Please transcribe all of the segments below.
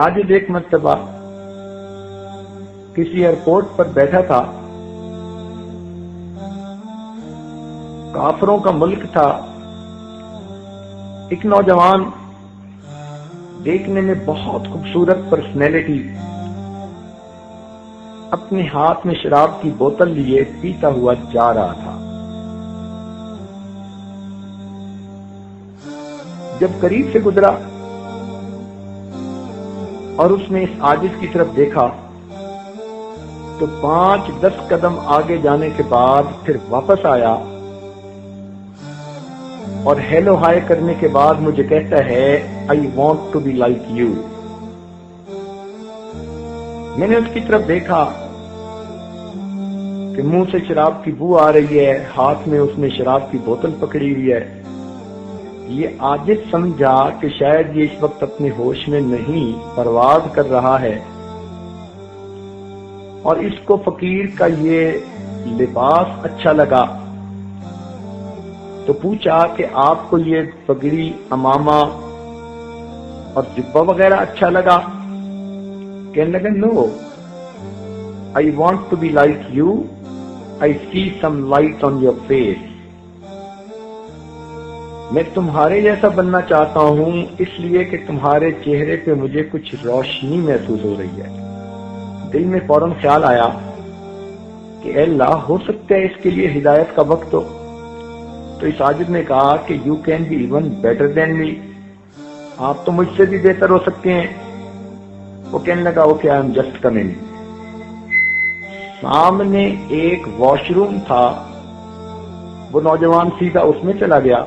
آج ایک مرتبہ کسی ایئرپورٹ پر بیٹھا تھا، کافروں کا ملک تھا۔ ایک نوجوان دیکھنے میں بہت خوبصورت پرسنالٹی اپنے ہاتھ میں شراب کی بوتل لیے پیتا ہوا جا رہا تھا۔ جب قریب سے گزرا اور اس نے اس عاجز کی طرف دیکھا تو 5-10 قدم آگے جانے کے بعد پھر واپس آیا اور ہیلو ہائے کرنے کے بعد مجھے کہتا ہے I want to be like you. میں نے اس کی طرف دیکھا کہ منہ سے شراب کی بو آ رہی ہے، ہاتھ میں اس نے شراب کی بوتل پکڑی ہوئی ہے۔ یہ عاجز سمجھا کہ شاید یہ اس وقت اپنے ہوش میں نہیں، پرواز کر رہا ہے، اور اس کو فقیر کا یہ لباس اچھا لگا تو پوچھا کہ آپ کو یہ پگڑی، امامہ اور جبہ وغیرہ اچھا لگا؟ کہنے لگا no, I want to be like you, I see some light on your face. میں تمہارے جیسا بننا چاہتا ہوں اس لیے کہ تمہارے چہرے پہ مجھے کچھ روشنی محسوس ہو رہی ہے۔ دل میں فوراً خیال آیا کہ اے اللہ، ہو سکتا ہے اس کے لیے ہدایت کا وقت ہو۔ تو اس عاجز نے کہا کہ you can be even better than me, آپ تو مجھ سے بھی بہتر ہو سکتے ہیں۔ وہ کہنے لگا okay I am just coming. سامنے ایک واش روم تھا، وہ نوجوان سیدھا اس میں چلا گیا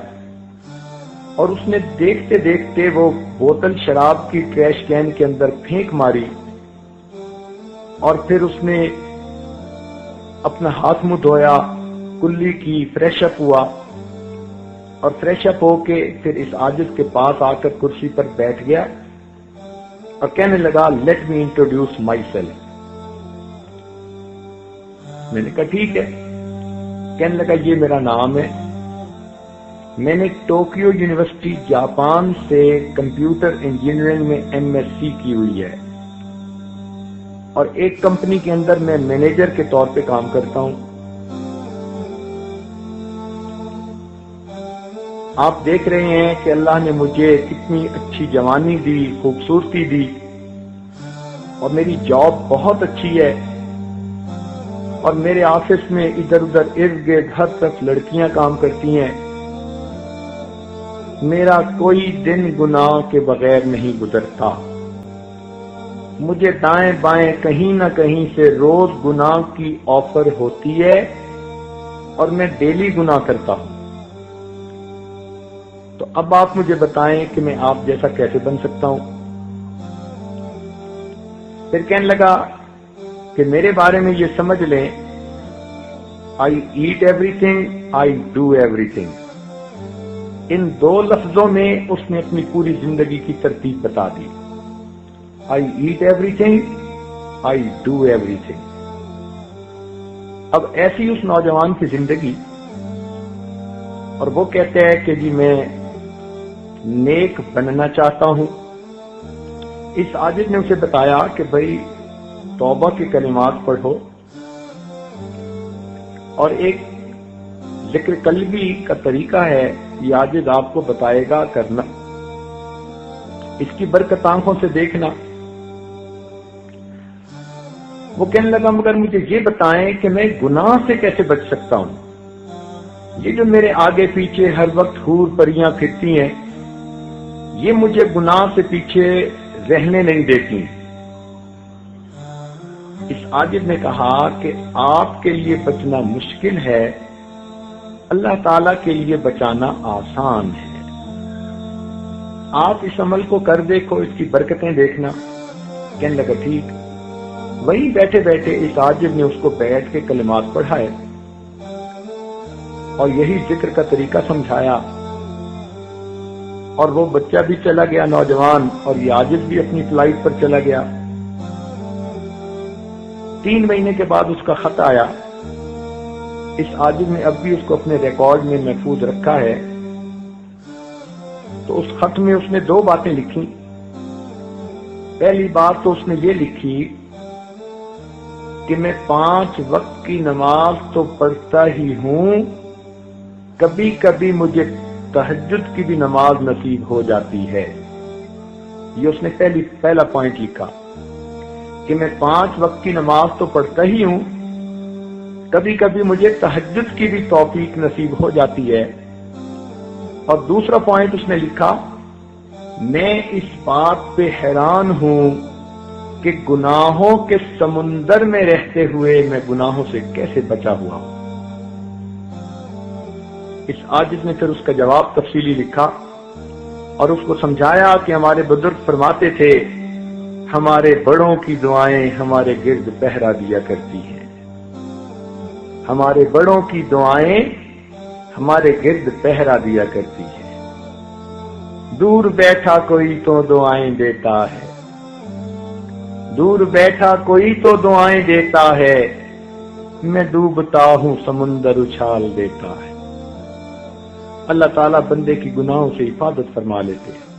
اور اس نے دیکھتے دیکھتے وہ بوتل شراب کی ٹریش کین کے اندر پھینک ماری، اور پھر اس نے اپنا ہاتھ منہ دھویا، کلی کی، فریش اپ ہوا، اور فریش اپ ہو کے پھر اس عاجز کے پاس آ کر کرسی پر بیٹھ گیا اور کہنے لگا let me introduce my self. میں نے کہا ٹھیک ہے۔ کہنے لگا یہ میرا نام ہے، میں نے ٹوکیو یونیورسٹی جاپان سے کمپیوٹر انجینئرنگ میں ایم ایس سی کی ہوئی ہے، اور ایک کمپنی کے اندر میں مینیجر کے طور پہ کام کرتا ہوں۔ آپ دیکھ رہے ہیں کہ اللہ نے مجھے کتنی اچھی جوانی دی، خوبصورتی دی، اور میری جاب بہت اچھی ہے، اور میرے آفس میں ادھر ادھر ارد گرد ہر طرف لڑکیاں کام کرتی ہیں۔ میرا کوئی دن گناہ کے بغیر نہیں گزرتا، مجھے دائیں بائیں کہیں نہ کہیں سے روز گناہ کی آفر ہوتی ہے، اور میں ڈیلی گناہ کرتا ہوں۔ تو اب آپ مجھے بتائیں کہ میں آپ جیسا کیسے بن سکتا ہوں؟ پھر کہنے لگا کہ میرے بارے میں یہ سمجھ لیں، I eat everything, I do everything. ان 2 لفظوں میں اس نے اپنی پوری زندگی کی ترتیب بتا دی۔ I eat everything, I do everything. اب ایسی اس نوجوان کی زندگی، اور وہ کہتے ہیں کہ جی میں نیک بننا چاہتا ہوں۔ اس عاجز نے اسے بتایا کہ بھائی توبہ کے کلمات پڑھو، اور ایک ذکر قلبی کا طریقہ ہے، یہ عاجز آپ کو بتائے گا کرنا، اس کی برکت آنکھوں سے دیکھنا۔ وہ کہنے لگا مگر مجھے یہ بتائیں کہ میں گناہ سے کیسے بچ سکتا ہوں؟ یہ جو میرے آگے پیچھے ہر وقت حور پریاں پھرتی ہیں، یہ مجھے گناہ سے پیچھے رہنے نہیں دیتی۔ اس عاجز نے کہا کہ آپ کے لیے بچنا مشکل ہے، اللہ تعالیٰ کے لیے بچانا آسان ہے۔ آپ اس عمل کو کر دیکھو، اس کی برکتیں دیکھنا۔ کہنے لگا ٹھیک۔ وہی بیٹھے بیٹھے اس عاجز نے اس کو بیٹھ کے کلمات پڑھائے اور یہی ذکر کا طریقہ سمجھایا، اور وہ بچہ بھی چلا گیا نوجوان، اور یہ عاجز بھی اپنی فلائٹ پر چلا گیا۔ 3 مہینے کے بعد اس کا خط آیا۔ اس عاجز نے اب بھی اس کو اپنے ریکارڈ میں محفوظ رکھا ہے۔ تو اس خط میں اس نے 2 باتیں لکھی۔ پہلی بات تو اس نے یہ لکھی کہ میں 5 وقت کی نماز تو پڑھتا ہی ہوں، کبھی کبھی مجھے تہجد کی بھی نماز نصیب ہو جاتی ہے۔ یہ اس نے پہلا پوائنٹ لکھا کہ میں 5 وقت کی نماز تو پڑھتا ہی ہوں، کبھی کبھی مجھے تہجد کی بھی توفیق نصیب ہو جاتی ہے۔ اور دوسرا پوائنٹ اس نے لکھا، میں اس بات پہ حیران ہوں کہ گناہوں کے سمندر میں رہتے ہوئے میں گناہوں سے کیسے بچا ہوا ہوں۔ اس عاجز نے پھر اس کا جواب تفصیلی لکھا اور اس کو سمجھایا کہ ہمارے بزرگ فرماتے تھے، ہمارے بڑوں کی دعائیں ہمارے گرد پہرا دیا کرتی ہیں، ہمارے بڑوں کی دعائیں ہمارے گرد پہرا دیا کرتی ہیں۔ دور بیٹھا کوئی تو دعائیں دیتا ہے، دور بیٹھا کوئی تو دعائیں دیتا ہے، میں ڈوبتا ہوں سمندر اچھال دیتا ہے۔ اللہ تعالیٰ بندے کی گناہوں سے حفاظت فرما لیتے ہیں۔